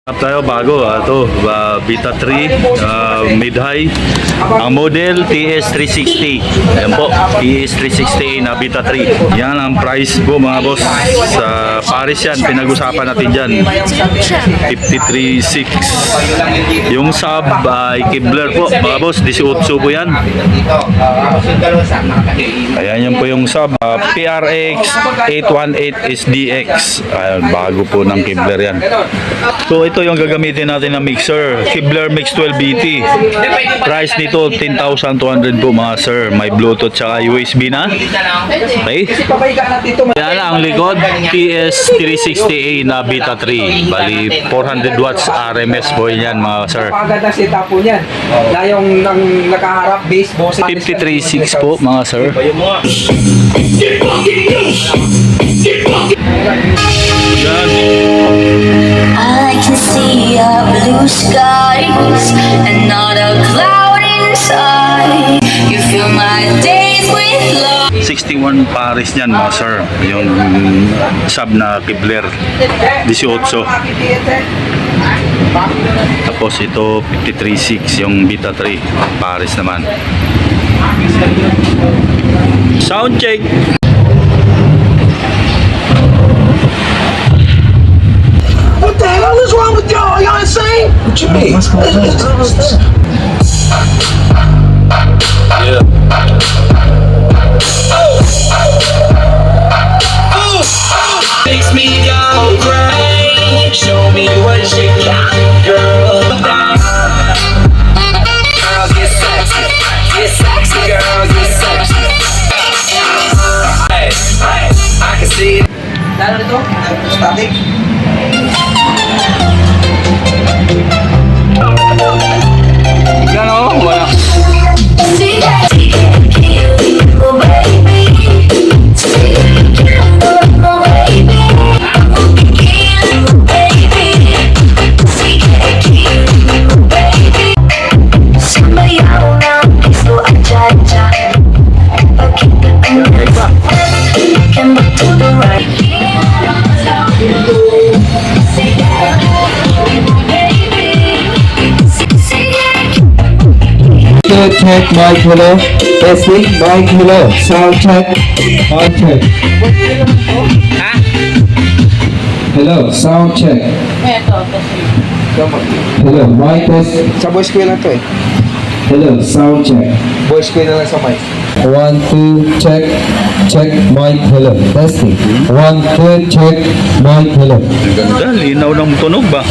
Tayo bago ito Vita 3 mid-high ang model TS360. Yan po, TS360 na Vita 3. Yan ang price po mga boss. Sa Paris yan, pinag-usapan natin dyan 53.6. Yung sub ay Kibler po mga boss, 18 po yan. Ayan yan po yung sub PRX 818 SDX. Ayan, bago po ng Kibler yan. So ito yung gagamitin natin na mixer, Kibler Mix 12 BT. Price nito 10,200 po mga sir. May Bluetooth tsaka USB na. Okay. Yan ang likod, TS360A na Vita 3. Bali 400 watts RMS po yan mga sir. Napakaganda setup po niyan. Na yung nakaharap base boss 53.6 po mga sir. Yan. I can see our blue skies and not a cloud inside. You fill my days with love. 61 Paris niyan mga sir. Yung sub na Kibler 18. Tapos ito 53.6 yung Vita 3 Paris naman. Sound check. What the hell is wrong with y'all? Y'all insane? What you mean? Yeah. Makes me go crazy. Show me what you got, girl. Girls get sexy, girls get sexy. Hey, I can see it. Lalo nito, static. Yan o, wala. Somebody I don't know, so I try. Can we do the right? Check, mic, hello. Testing, mic, hello. Sound check, mic check. Hello, sound check. Hello, mic test. Sa voice ko lang to eh. Hello, sound check. Voice ko na lang sa mic. 1, 2, check, check, mic, hello. Testing. 1, 2, check, mic, hello. Ganda, linaw ng tunog ba?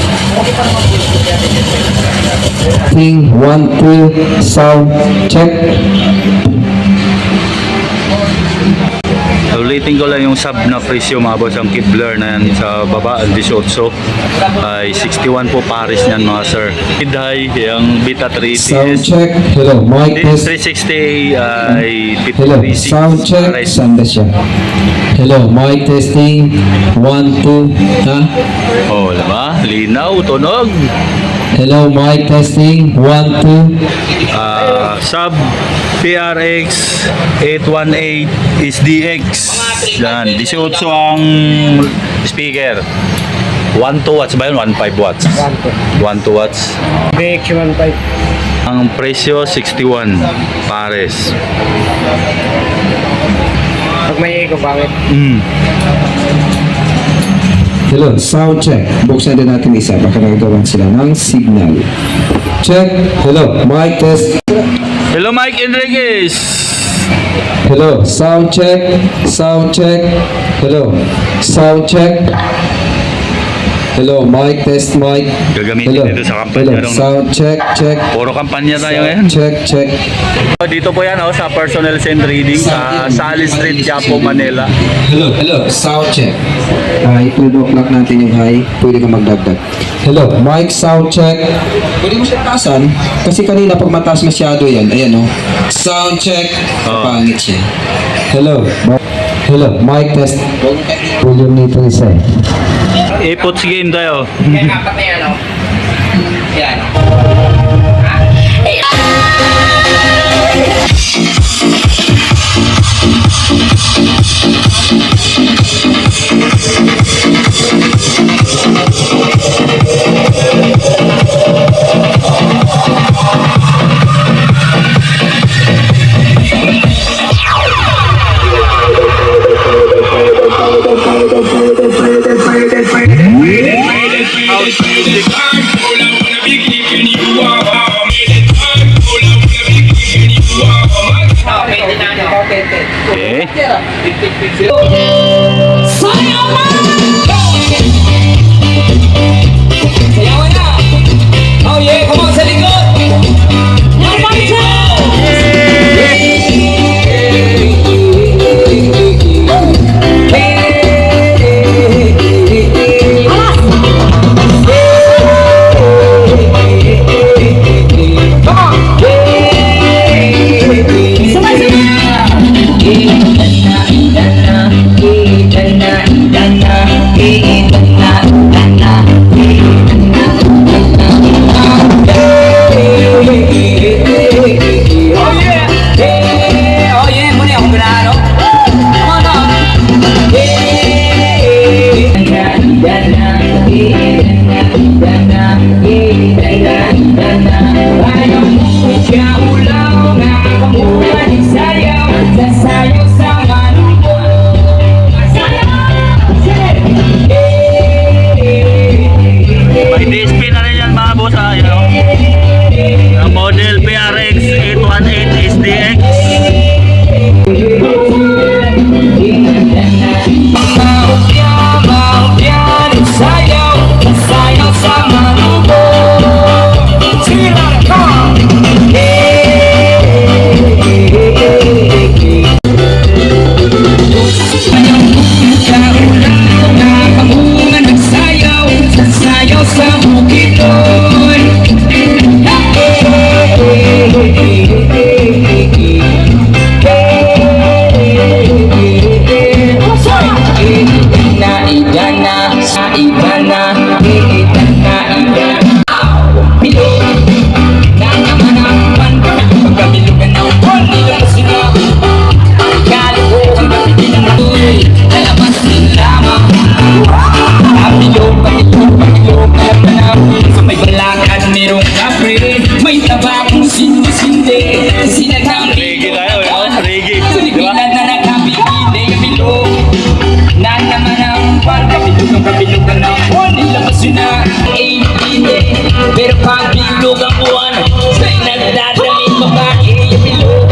Testing, 1, 2, sound check. Ulitin ko lang yung sub na presyo mga boss. Ang Kibler na yan sa baba 18 ay 61 po Paris niyan mga sir. Mid-high yung Vita 3 Sound TS check, hello, mic test. 360 ay Hello, 53.6 sound check, Paris. sanda siya. Hello, mic testing, 1, 2, ha? Oh, diba? Linaw, tunog. Hello, mic testing, 1, 2. Sub PRX 818 SDX. Yan, 18 ang speaker. 1 watts ba yun? 1.5 watts? 1 watts. BX15. Ang presyo 61 Pares. Pag may echo, pangit. Hello, sound check. Buksan din natin isa, baka nagagawan sila ng signal. Check, hello, mic test. Hello Mike Enriquez. Hello, sound check, sound check. Hello, sound check. Hello, mic test, mic. Gagamitin Hello, dito sa kampanya hello, ng sound check, check. puro kampanya tayo ngayon. Check, check. Dito po yan sa Personal Scent Reading sa Sally Street, Quiapo, Manila. Hello, hello, sound check. I-2 o'clock natin yung high, pwede ka magdagdag. Hello, mic sound check. Pwede mo siya taasan, kasi kanina pag mataas masyado yan, ayan o. Sound check, pangit siya. Hello, hello, mic test. Volume nito isa eh. Ipots game tayo. Kaya kapat na yan, oh. Yan. Hey, it hardcore, I wanna be keeping you warm. Made it hardcore, I wanna be keeping you warm. Okay, na ano. Okay. Sayawan na! Oh yeah, come on sa likod! May DSP na rin yan mga boss ha. Yan, oh. Ang model PRX 818 SDX. May tabakong sindi-sindi Sinagang Reggae tayo, eh. Reggae. Di ba? Pigilan na nakapigili yung bilog Na naman ang kabilog na buwan Nilabas yun na init Pero pag bilog ang buwan Sa'y nagdadaling babae yung bilog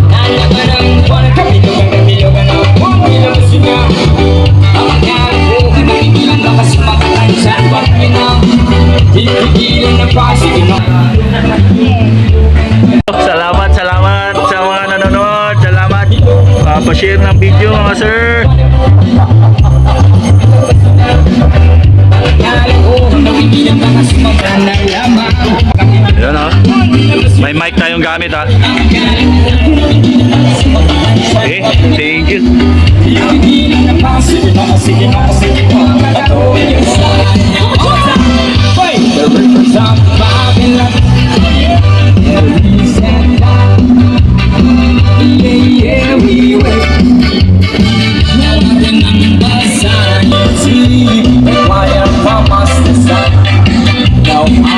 Na naman ang buwan kabilog na buwan Nilabas yun na ang magkakaroon Nakikilan na kasi makatansan Pag pinang Pigilan na pasig Salamat sa mga nanonood. Salamat. Pa-share ng video mga sir. Yan oh. May mic tayong gamit ha. Okay, thank you. Now